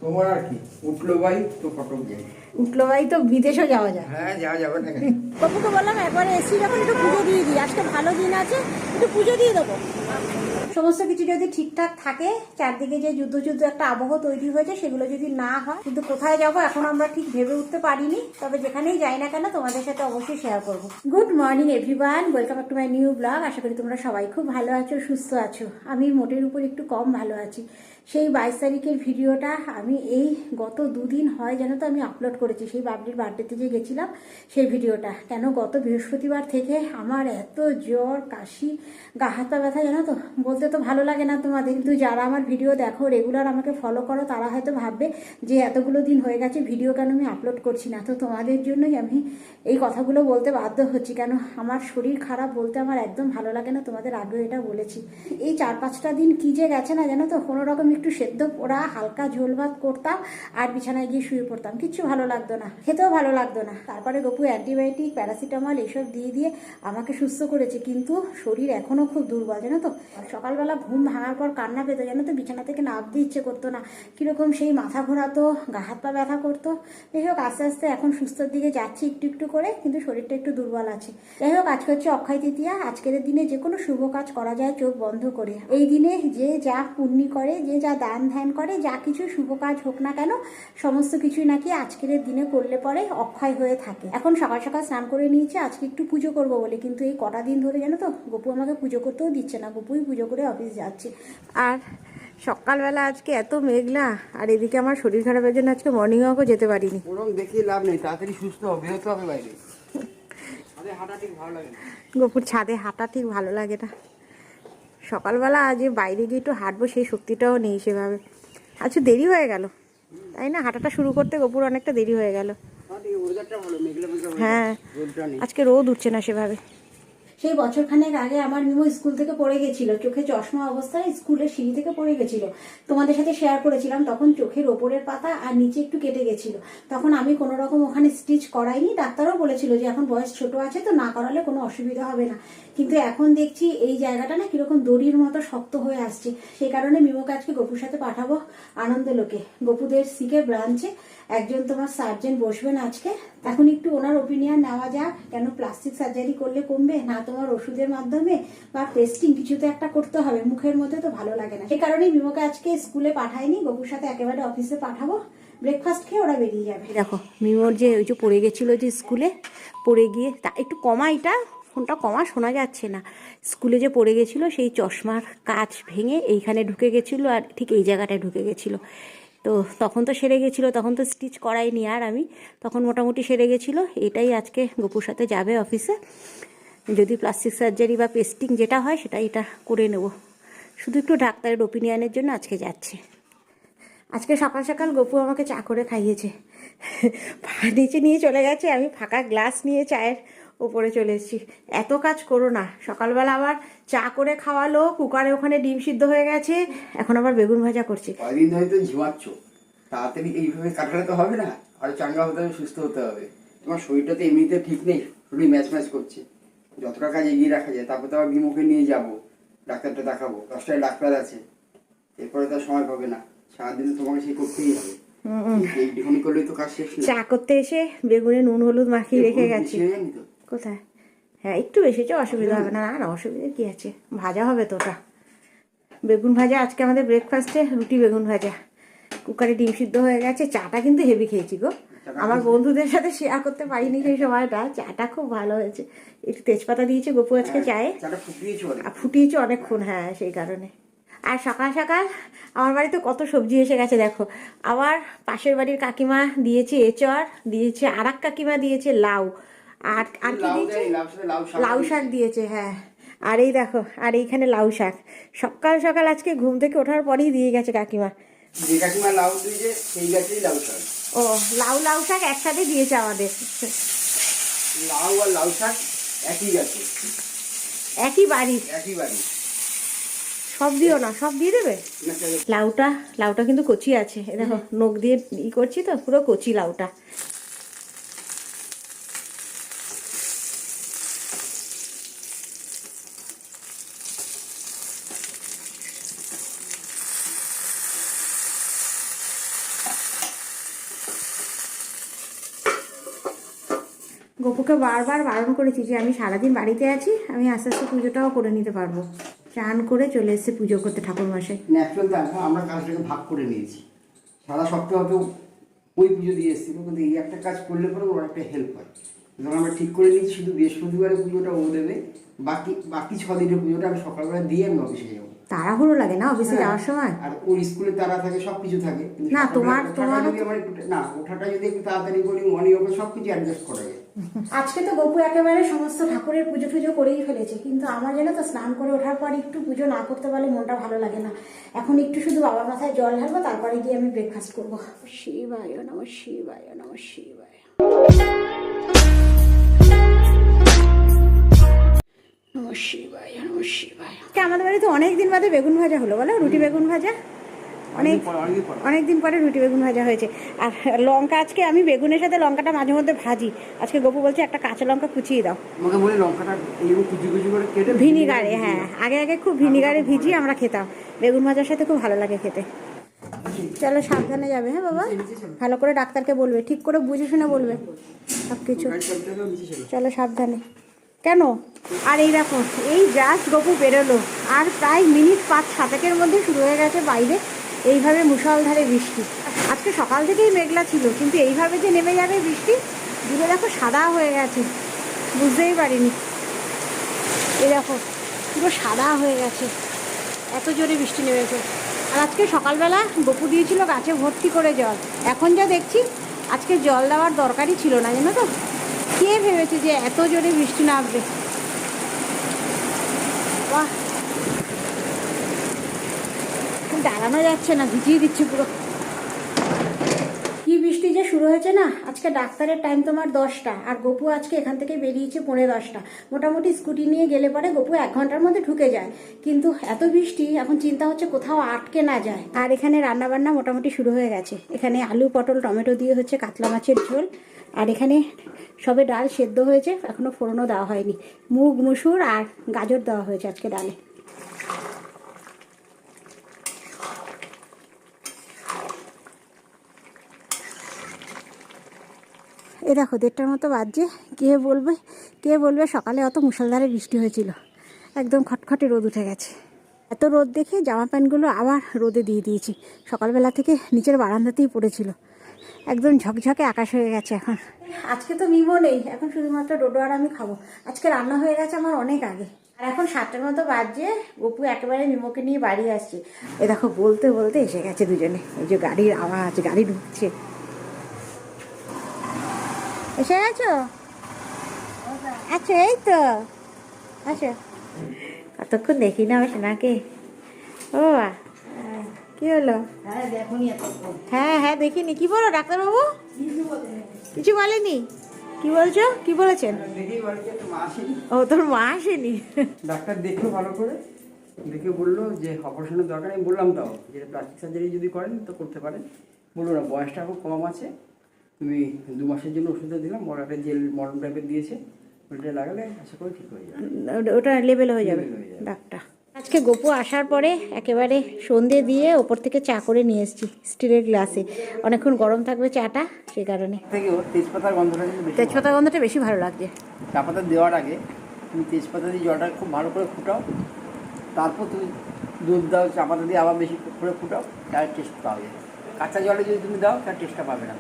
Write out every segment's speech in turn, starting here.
তোমার আর কি উঠলো ভাই তো ফটো গেম উঠলো ভাই তো বিদেশেও যাওয়া যায়। হ্যাঁ যাওয়া যাবে না বাবুকে বললাম একবারে এসছি যখন একটু পুজো দিয়ে দিই, আজকে ভালো দিন আছে একটু পুজো দিয়ে দেবো। সমস্ত কিছু যদি ঠিকঠাক থাকে, চারদিকে যে যুদ্ধ যুদ্ধ একটা আবহ তৈরি হয়েছে সেগুলো যদি না হয়, কিন্তু কোথায় যাব এখন আমরা ঠিক ভেবে উঠতে পারিনি। তবে যেখানেই যাই না কেন তোমাদের সাথে অবশ্যই শেয়ার করবো। Good morning everyone, welcome back to my new blog. আশা করি তোমরা সবাই খুব ভালো আছো, সুস্থ আছো। আমি মোটের উপর একটু কম ভালো আছি। সেই 22 তারিখের ভিডিওটা আমি এই গত দুদিন হয় যেন তো আমি আপলোড করেছি, সেই বাবলির বার্থডেতে যে গেছিলাম সেই ভিডিওটা। কেন গত বৃহস্পতিবার থেকে আমার এত জ্বর, কাশি, গা হাত পা ব্যথা, জানো তো, বলতে তো ভালো লাগে না তোমাদের, কিন্তু যারা আমার ভিডিও দেখো, রেগুলার আমাকে ফলো করো, তারা হয়তো ভাববে যে এতগুলো দিন হয়ে গেছে ভিডিও কেন আমি আপলোড করছি না। তো তোমাদের জন্যই আমি এই কথাগুলো বলতে বাধ্য হচ্ছি। কেন আমার শরীর খারাপ বলতে আমার একদম ভালো লাগে না, তোমাদের আগেও এটা বলেছি। এই 4-5টা দিন কি যে গেছে না জানো তো, কোনো রকম একটু সেদ্ধ পোড়া হালকা ঝোল ভাত করতাম আর বিছানায় গিয়ে শুয়ে পড়তাম, কিচ্ছু ভালো লাগতো না, খেতেও ভালো লাগতো না। তারপরে গপু অ্যান্টিবায়োটিক, প্যারাসিটামল এসব দিয়ে দিয়ে আমাকে সুস্থ করেছে, কিন্তু শরীর এখনও খুব দুর্বল জানো তো। সকালবেলা ঘুম ভাঙার পর কান্না পেতো জানো তো, বিছানা থেকে নামতে ইচ্ছে করতো না, কীরকম সেই মাথা ঘোরাতো, গা হাত পা ব্যথা করতো। যাই হোক, আস্তে আস্তে এখন সুস্থর দিকে যাচ্ছি একটু একটু করে, কিন্তু শরীরটা একটু দুর্বল আছে। যাই হোক, আজকে হচ্ছে অক্ষয় তৃতীয়া। আজকের দিনে যে কোনো শুভ কাজ করা যায় চোখ বন্ধ করে। এই দিনে যে যা পুণ্যি করে, যে যা দান ধ্যান করে, যা কিছু শুভ কাজ হোক না কেন, সমস্ত কিছুই নাকি আজকের দিনে করলে পরে অক্ষয় হয়ে থাকে। এখন সকাল সকাল স্নান করে নিয়েছে, আজকে একটু পুজো করবো বলে, কিন্তু এই কটা দিন ধরে জানো তো গপু আমাকে পুজো করতেও দিচ্ছে না, গপুই পুজো করে অফিস যাচ্ছে। আর সকালবেলা আজকে এত মেঘলা, আর এদিকে আমার শরীর খারাপের জন্য আজকে মর্নিং ওয়াকও যেতে পারিনি। ওরকম দেখিয়ে লাভ নেই, তাড়াতাড়ি সুস্থ হবে, বেরোতে হবে বাইরে। হাঁটা ঠিক ভালো লাগে না, গপুর ছাদে হাঁটা ঠিক ভালো লাগে না। সকালবেলা আজ বাইরে গিয়ে একটু হাঁটবো সেই শক্তিটাও নেই সেভাবে। আচ্ছা, দেরি হয়ে গেল তাই না, হাঁটাটা শুরু করতে গপুর অনেকটা দেরি হয়ে গেল। হ্যাঁ, আজকে রোদ উঠছে না সেভাবে। সেই বছরখানেক আগে আমার মিমো স্কুল থেকে পড়ে গেছিল, চোখে চশমা অবস্থায় স্কুলের সিঁড়ি থেকে পড়ে গেছিল। তোমাদের সাথে শেয়ার করেছিলাম, তখন চোখের ওপরের পাতা আর নিচে একটু কেটে গেছিল। তখন আমি কোনো রকম ওখানে স্টিচ করাইনি, ডাক্তারও বলেছিল যে এখন বয়স ছোট আছে তো না করালে কোনো অসুবিধা হবে না। কিন্তু এখন দেখছি এই জায়গাটা না কিরকম দড়ির মতো শক্ত হয়ে আসছে। সেই কারণে মিমোকে আজকে গপুর সাথে পাঠাবো আনন্দলোকে, গপুদের সিকে ব্রাঞ্চে। একজন তোমার সার্জেন বসবেন আজকে। এখন একটু ওনার ওপিনিয়ন নেওয়া যাক, কেন প্লাস্টিক সার্জারি করলে কমবে না তোমার ওষুধের মাধ্যমে বা টেস্টিং, কিছু তো একটা করতে হবে, মুখের মধ্যে তো ভালো লাগে না। সেই কারণেই মিমোকে আজকে স্কুলে পাঠাইনি, গপুর সাথে একেবারে অফিসে পাঠাবো। ব্রেকফাস্ট খেয়ে ওরা বেরিয়ে যাবে। দেখো মিমোর যে ওই যে পড়ে গেছিল যে স্কুলে, পড়ে গিয়ে তা একটু কমা, এটা ফোনটা কমা, শোনা যাচ্ছে না। স্কুলে যে পড়ে গেছিল সেই চশমার কাঁচ ভেঙে এইখানে ঢুকে গেছিলো, আর ঠিক এই জায়গাটায় ঢুকে গেছিলো। তো তখন তো সেরে গেছিলো, তখন তো স্টিচ করাইনি আর আমি, তখন মোটামুটি সেরে গেছিলো। এটাই আজকে গপুর সাথে যাবে অফিসে, যদি প্লাস্টিক সার্জারি বা পেস্টিং যেটা হয় সেটা এটা করে নেব। শুধু একটু ডাক্তারের ওপিনিয়নের জন্য আজকে যাচ্ছে। আজকে সকাল সকাল গপু আমাকে চা করে খাইয়েছে, নিচে নিয়ে চলে গেছে, আমি ফাঁকা গ্লাস নিয়ে চায়ের ওপরে চলে এসেছি। এত কাজ করো না, সকালবেলা আবার চা করে খাওয়ালো, কুকারে ওখানে ডিম সিদ্ধ হয়ে গেছে, এখন আবার বেগুন ভাজা করছে। কয়দিন ধরে তো ঝিমাচ্ছ, তাড়াতাড়ি এইভাবে কাটালে তো হবে না, আর চাঙ্গা হতে হবে, সুস্থ হতে হবে। তোমার শরীরটা তো এমনিতে ঠিক নেই, শরীর ম্যাচ ম্যাচ করছে। যতটা কাজ এগিয়ে রাখা যায়, তারপর তো আবার বিমুখে নিয়ে যাবো, ডাক্তারটা দেখাবো, 10টায় ডাক্তার আছে, এরপরে তো সময় পাবে না, সারাদিন তোমাকে সেই করতেই হবে। এইটুখানি করলেই তো কাজ শেষ না। চা করতে এসে বেগুনে নুন হলুদ মাখিয়ে রেখে গেছি। কোথায়? হ্যাঁ, একটু বেশি হচ্ছে, অসুবিধা হবে না। না না, অসুবিধা কি আছে, ভাজা হবে তো ওটা। বেগুন ভাজা আজকে আমাদের ব্রেকফাস্টে, রুটি বেগুন ভাজা। কুকারে ডিম সিদ্ধ হয়ে গেছে। চাটা কিন্তু হেভি খেয়েছি গো, আমার বন্ধুদের সাথে শেয়ার করতে পারিনি সেই সময়টা। চাটা খুব ভালো হয়েছে, একটু তেজপাতা দিয়েছে গপু আজকে চায়ে, ফুটিয়েছে অনেকক্ষণ। হ্যাঁ, সেই কারণে। আর সকাল সকাল আমার বাড়িতে কত সবজি এসে গেছে দেখো। আবার পাশের বাড়ির কাকিমা দিয়েছে এঁচড়, দিয়েছে আর এক কাকিমা দিয়েছে লাউ, আর আর কি দিয়েছে, লাউ শাক দিয়েছে। হ্যাঁ, আর এই দেখো, আর এইখানে লাউ শাক সকাল সকাল আজকে ঘুম থেকে ওঠার পরেই দিয়ে গেছে কাকিমা। যে কাকিমা লাউ দিয়েছে সেই গাছেই লাউ শাক। ও, লাউ শাক একসাথে দিয়েছে আমাদের। লাউ আর লাউ শাক একই গাছে, একই বাড়ি, একই বাড়ি। সব দিও না, সব দিয়ে দেবে। লাউটা কিন্তু কচি আছে, দেখো নখ দিয়ে ই করছি তো, পুরো কচি লাউটা। গপুকে বারবার বারণ করেছি যে আমি সারাদিন বাড়িতে আছি, আমি আস্তে আস্তে পুজোটাও করে নিতে পারবো। চান করে চলে এসেছে পুজো করতে ঠাকুর মশাই। ন্যাচুরাল দেখো আমরা কাজটাকে ভাগ করে নিয়েছি। সারা সপ্তাহ হয়তো ওই পুজো দিয়ে এসেছিল, কিন্তু এই একটা কাজ করলে পরে ওর একটা হেল্প হয়। ধরো আমরা ঠিক করে নিয়েছি শুধু বৃহস্পতিবারের পুজোটা ও দেবে, বাকি বাকি 6 দিনের পুজোটা আমি সকালবেলা দিয়ে আমি অফিসে যাবো। তাড়াহুড়ো লাগে না অফিসে যাওয়ার সময়? আর ওর স্কুলে তারা থাকে, সব কিছু থাকে, কিন্তু না তোমার যদি আমার একটু না ওঠাটা যদি একটু তাড়াতাড়ি করি মর্নিং ওয়াকে সব কিছু অ্যাডজাস্ট করা যায়। আজকে তো গপু একেবারে সমস্ত ঠাকুরের পুজো টুজো করেই ফেলেছে, কিন্তু আমার যেন তো স্নান করে ওঠার পর একটু পুজো না করতে পারলে মনটা ভালো লাগে না। এখন একটু শুধু বাবার মাথায় জল ঢালবো, তারপরে গিয়ে আমি ব্রেকফাস্ট করবো। শিবায় নমঃ শিবায় নমঃ শিবায় নমঃ শিবায় নমঃ শিবায়। আমাদের বাড়িতে অনেকদিন বাদে বেগুন ভাজা হলো, বলো রুটি বেগুন ভাজা। অনেকদিন পরে রুটি বেগুন ভাজা হয়েছে। আর লঙ্কা আজকে আমি বেগুনের সাথে লঙ্কাটা মাঝে মধ্যে ভাজি। আজকে গপু বলছে একটা কাঁচা লঙ্কা কুচিয়ে দাও। আমাকে বলে লঙ্কাটা এইরকম কুচি কুচি করে কেটে ভিনিগারে, হ্যাঁ আগে খুব ভিনিগারে ভিজিয়ে আমরা খেতাম। বেগুন ভাজার সাথে খুব ভালো লাগে খেতে। চলো সাবধানে যাবে, হ্যাঁ বাবা, ভালো করে ডাক্তারকে বলবে, ঠিক করে বুঝে শুনে বলবে সব কিছু। চলো সাবধানে। কেন? আর এই দেখো এই জাস্ট গপু বেরোলো, আর প্রায় মিনিট 5-7 মধ্যে শুরু হয়ে গেছে বাইরে এইভাবে মুষলধারে বৃষ্টি। আজকে সকাল থেকেই মেঘলা ছিল, কিন্তু এইভাবে যে নেমে যাবে বৃষ্টি, দূরে দেখো সাদা হয়ে গেছে, বুঝতেই পারিনি। এই দেখো পুরো সাদা হয়ে গেছে, এত জোরে বৃষ্টি নেমেছে। আর আজকে সকালবেলা গপু দিয়েছিল গাছে ভর্তি করে জল। এখন যা দেখছি আজকে জল দেওয়ার দরকারই ছিল না, জানো তো। কে ভেবেছে যে এত জোরে বৃষ্টি নামবে? বাহ, দাঁড়ানো যাচ্ছে না, ভিজিয়ে দিচ্ছে পুরো। কি বৃষ্টি যে শুরু হয়েছে না। আজকে ডাক্তারের টাইম তোমার 10টা, আর গপু আজকে এখান থেকে বেরিয়েছে 9:45। মোটামুটি স্কুটি নিয়ে গেলে পরে গপু 1 ঘন্টার মধ্যে ঢুকে যায়, কিন্তু এত বৃষ্টি এখন চিন্তা হচ্ছে কোথাও আটকে না যায়। আর এখানে রান্না বান্না মোটামুটি শুরু হয়ে গেছে। এখানে আলু পটল টমেটো দিয়ে হচ্ছে কাতলা মাছের ঝোল, আর এখানে সবে ডাল সেদ্ধ হয়েছে, এখনো ফোড়নও দেওয়া হয়নি। মুগ মুসুর আর গাজর দেওয়া হয়েছে আজকে ডালে। এ দেখো 1:30টার মতো বাজছে। কে বলবে সকালে অত মুষলধারে বৃষ্টি হয়েছিল। একদম খটখটে রোদ উঠে গেছে। এত রোদ দেখে জামা প্যান্টগুলো আবার রোদে দিয়ে দিয়েছি। সকালবেলা থেকে নিচের বারান্দাতেই পড়েছিল। একদম ঝকঝকে আকাশ হয়ে গেছে এখন। আজকে তো মিমো নেই, এখন শুধুমাত্র ডোডো আর আমি খাবো। আজকে রান্না হয়ে গেছে আমার অনেক আগে। আর এখন 7টার মতো বাজছে, গপু একেবারে মিমোকে নিয়ে বাড়ি আসছে। এ দেখো বলতে বলতে এসে গেছে দুজনে। এই যে গাড়ির আওয়াজ, গাড়ি ঢুকছে। এসে গেছো? আচ্ছা এই তো, আচ্ছা কতক্ষণ দেখি না আমার সোনাকে। ও কি হলো? হ্যাঁ দেখিনি। কি বলো ডাক্তারবাবু? কিছু বলেনি? কি বলছো? কি বলেছেন? ও তোর মা আসেনি? ডাক্তার দেখলো ভালো করে, দেখে বললো যে অপারেশনের দরকার। আমি বললাম তাও যে প্লাস্টিক সার্জারি যদি করেন তো করতে পারেন। বললো না, বয়সটা খুব কম আছে, তুমি 2 মাসের জন্য ওষুধটা দিলাম, বড় একটা জেল মলম টাইপের দিয়েছে, ওইটা লাগালে আশা করি ঠিক হয়ে যাবে। ওটা লেভেল হয়ে যাবে ডাক্তার। আজকে গপু আসার পরে একেবারে সন্ধে দিয়ে ওপর থেকে চা করে নিয়ে এসেছি স্টিলের গ্লাসে। অনেকক্ষণ গরম থাকবে চাটা, সেই কারণে। তেজপাতার গন্ধটা, তেজপাতা গন্ধটা বেশি ভালো লাগছে। চা পাতা দেওয়ার আগে তুমি তেজপাতা দিয়ে জলটা খুব ভালো করে ফুটাও, তারপর তুমি দুধ দাও, চা পাতা দিয়ে আবার বেশি করে ফুটাও, তার টেস্ট পাবে। কাঁচা জলে যদি তুমি দাও তার টেস্টটা পাবে না।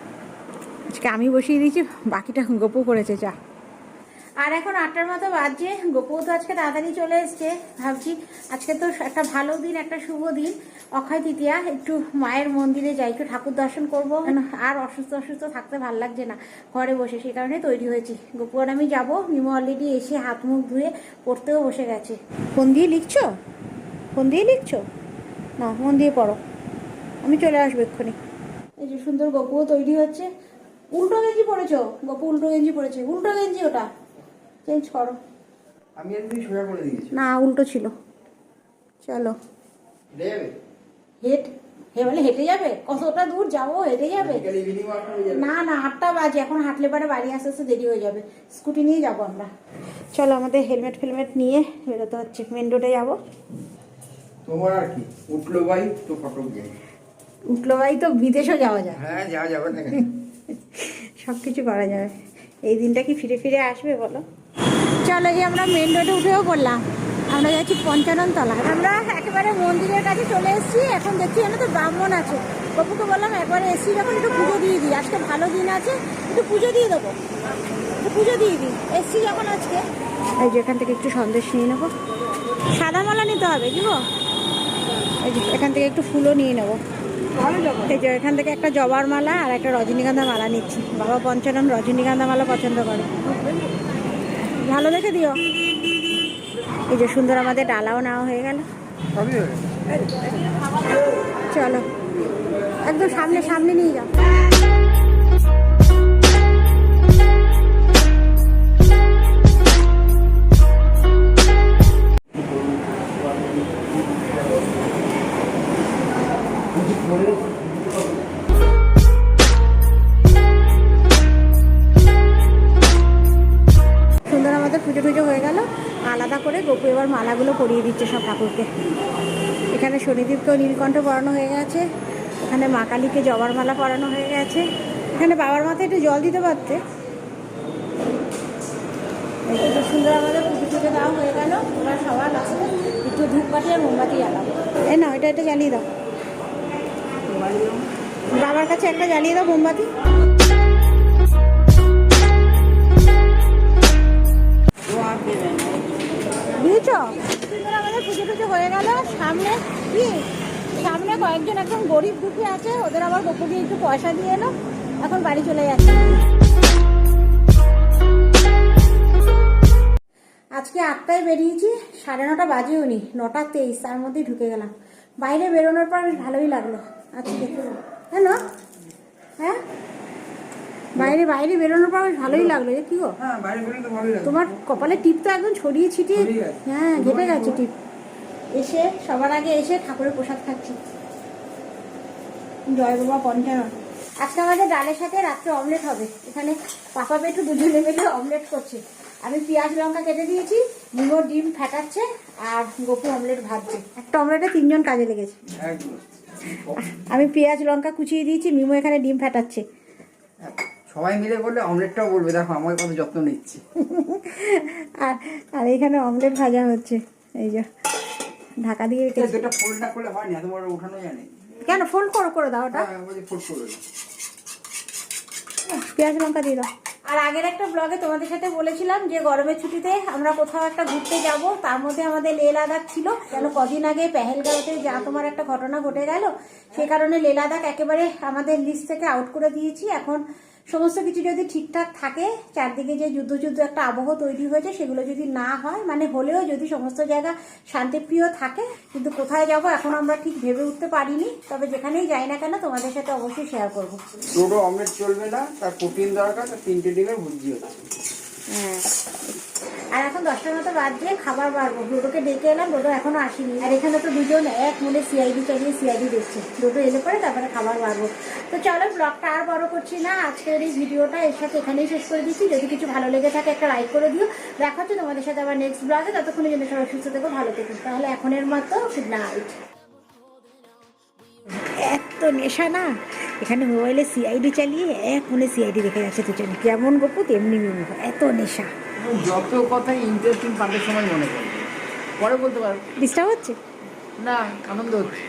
আজকে আমি বসিয়ে দিয়েছি, বাকিটা গপু করেছে চা। আর এখন 8টার মতো বাজছে। গপুও তো আজকে তাড়াতাড়ি চলে এসছে। ভাবছি আজকে তো একটা ভালো দিন, একটা শুভ দিন, অক্ষয় তৃতীয়া, একটু মায়ের মন্দিরে যাই, একটু ঠাকুর দর্শন করবো। আর অসুস্থ থাকতে ভালো লাগছে না ঘরে বসে, সেই কারণে তৈরি হয়েছি। গপু আর আমি যাবো। মিমো অলরেডি এসে হাত মুখ ধুয়ে পড়তেও বসে গেছে। ফোন দিয়ে লিখছো? না, মন দিয়ে পড়ো, আমি চলে আসবো এক্ষুনি। এই যে সুন্দর গপুও তৈরি হচ্ছে। উল্টো গেঞ্জি পরেছো গপু? উল্টো গেঞ্জি পরেছে। উল্টো গেঞ্জি, ওটা চেঞ্জ করো। আমি একদিন সোজা করে দিয়েছি। না, উল্টো ছিল। চলো হেঁটে যাবে? কতটা দূর যাবো? হেঁটে যাবে? না 8টা বাজে, এখন হাঁটলে পরে বাড়ি আসতে আসতে দেরি হয়ে যাবে। স্কুটি নিয়ে যাবো আমরা। চলো, আমাদের হেলমেট ফেলমেট নিয়ে বেরোতে হচ্ছে, মেন রোডে যাবো। তোমার আর কি, উঠলো ভাই তো ফটক যাই। উঠলো ভাই তো বিদেশও যাওয়া যায়। হ্যাঁ, যাওয়া যাবে না, সব কিছু করা যাবে। এই দিনটা কি ফিরে ফিরে আসবে বলো? চলো, এই আমরা মেন রোডে উঠেও পড়লাম। আমরা যাচ্ছি পঞ্চাননতলা। আমরা একেবারে মন্দিরের কাছে চলে এসেছি। এখন দেখছি এখানে তো ব্রাহ্মণ আছে। বাবুকে বললাম একবারে এসছি যখন একটু পুজো দিয়ে দিই, আজকে ভালো দিন আছে, একটু পুজো দিয়ে দেবো, একটু পুজো দিয়ে দিই এসছি যখন আজকে। এই যে এখান থেকে একটু সন্দেশ নিয়ে নেবো, সাদা মালা নিতে হবে কি গো? এই যে এখান থেকে একটু ফুলও নিয়ে নেবো। এই যে এখান থেকে একটা জবার মালা আর একটা রজনীগন্ধা মালা নিচ্ছি। বাবা পঞ্চানন রজনীগন্ধা মালা পছন্দ করে, ভালো দেখে দিও। এই যে সুন্দর আমাদের ডালাও নেওয়া হয়ে গেল। চলো একদম সামনে সামনে নিয়ে যাও। সুন্দর আমাদের পুজো টুজো হয়ে গেল। আলাদা করে গোপু এবার মালাগুলো পরিয়ে দিচ্ছে সব ঠাকুরকে। এখানে শনিদেবকেও নীলকণ্ঠ পরানো হয়ে গেছে, এখানে মা কালীকে জবার মালা পরানো হয়ে গেছে, এখানে বাবার মাথায় একটু জল দিতে পারতে। একটু সুন্দর আমাদের পুজো টুজো দেওয়া হয়ে গেল। এবার সবার লাস্টে একটু ধূপকাঠি আর মোমবাতি জ্বালাবো। এই না, এটা জ্বালিয়ে দাও, বাবার কাছে একটা জ্বালিয়ে দাও মোমবাতি। দিয়েছ? আমাদের পুজো টুজো হয়ে গেল। সামনে কি, সামনে কয়েকজন একদম গরিব দুঃখী আছে, ওদের আবার গোপুকে একটু পয়সা দিয়ে এলো, এখন বাড়ি চলে যাচ্ছে। আজকে 8টায় বেরিয়েছি, 9:30 বাজেও নি, 9:23, তার মধ্যেই ঢুকে গেলাম। বাইরে বেরোনোর পর বেশ ভালোই লাগলো আজকে দেখে। হ্যাঁ না? হ্যাঁ, বাইরে বাইরে বেরোনোর পর বেশ ভালোই লাগলো। কি গো, তোমার কপালে টিপ তো একদম ছড়িয়ে ছিটিয়ে, হ্যাঁ ঘেটে গেছে টিপ। এসে সবার আগে এসে ঠাকুরের প্রসাদ খাচ্ছি। জয় বাবা পঞ্চানন। আজকে আমাদের ডালের সাথে রাত্রে অমলেট হবে। এখানে পাপা পেটু দুজনে মিলে অমলেট করছে। আমি পেঁয়াজ লঙ্কা কেটে দিয়েছি, মিমো ডিম ফাটাচ্ছে আর গোপু অমলেট ভাজছে। একটা অমলেটে 3 জন কাজে লেগেছে। আমি পেঁয়াজ লঙ্কা কুচিয়ে দিয়েছি, মিমো এখানে ডিম ফাটাচ্ছে। সবাই মিলে করলে অমলেটটাও বলবে দেখো আমার কত যত্ন নিচ্ছি। আর আর এখানে অমলেট ভাজা হচ্ছে। এই যে ঢাকা দিয়ে দুটো ফোল্ড না করলে হয় না, এত বড় উঠানো জানে কেন? ফোল্ড করে দাও ওটা, পেঁয়াজ লঙ্কা দিয়ে দাও। আর আগের একটা ব্লগে তোমাদের সাথে বলেছিলাম যে গরমের ছুটিতে আমরা কোথাও একটা ঘুরতে যাব, তার মধ্যে আমাদের লে লাদাখ ছিল। কেন কদিন আগে পেহেলগাঁওতে যা তোমার একটা ঘটনা ঘটে গেল, সে কারণে লে লাদাখ একেবারে আমাদের লিস্ট থেকে আউট করে দিয়েছি। এখন সমস্ত কিছু যদি ঠিকঠাক থাকে, চারদিকে যে যুদ্ধ একটা আবহ তৈরি হয়েছে সেগুলো যদি না হয়, মানে হলেও যদি সমস্ত জায়গা শান্তিপ্রিয় থাকে, কিন্তু কোথায় যাব এখন আমরা ঠিক ভেবে উঠতে পারিনি। তবে যেখানেই যাই না কেন তোমাদের সাথে অবশ্যই শেয়ার করবো। দুটো অমলেট চলবে না, তার প্রোটিন দরকার, তার 3টে ডিমের ভুজি হচ্ছে। হ্যাঁ, আর এখন 10টার মতো বাজছে, খাবার বাড়বো। ডোডোকে ডেকে এলাম, ডোডো এখনো আসেনি। আর এখানে তো দুজন এক মনে সিআইডি চালিয়ে সিআইডি দেখছে। ডোডো এলে পরে তারপরে খাবার বাড়বো। তো চলো, ব্লগটা আর বড় করছি না, আজকের এই ভিডিওটা এর সাথে এখানেই শেষ করে দিচ্ছি। যদি কিছু ভালো লেগে থাকে একটা লাইক করে দিও। দেখা হচ্ছে তোমাদের সাথে আবার নেক্সট ব্লগে। ততক্ষণের জন্য সবাই সুস্থ থেকো, ভালো থেকো। তাহলে এখনের মতো গুড নাইট। এত নেশা না, এখানে মোবাইলে সিআইডি চালিয়ে এক মনে সিআইডি দেখে যাচ্ছে দুজনে। কেমন গপু তেমনি মিমো, এত নেশা। যত কথাই ইন্টারেস্টিং পার্টের সময় মনে পড়ে, পরে বলতে পারবো। ডিস্টার্ব হচ্ছে না, আনন্দ হচ্ছে।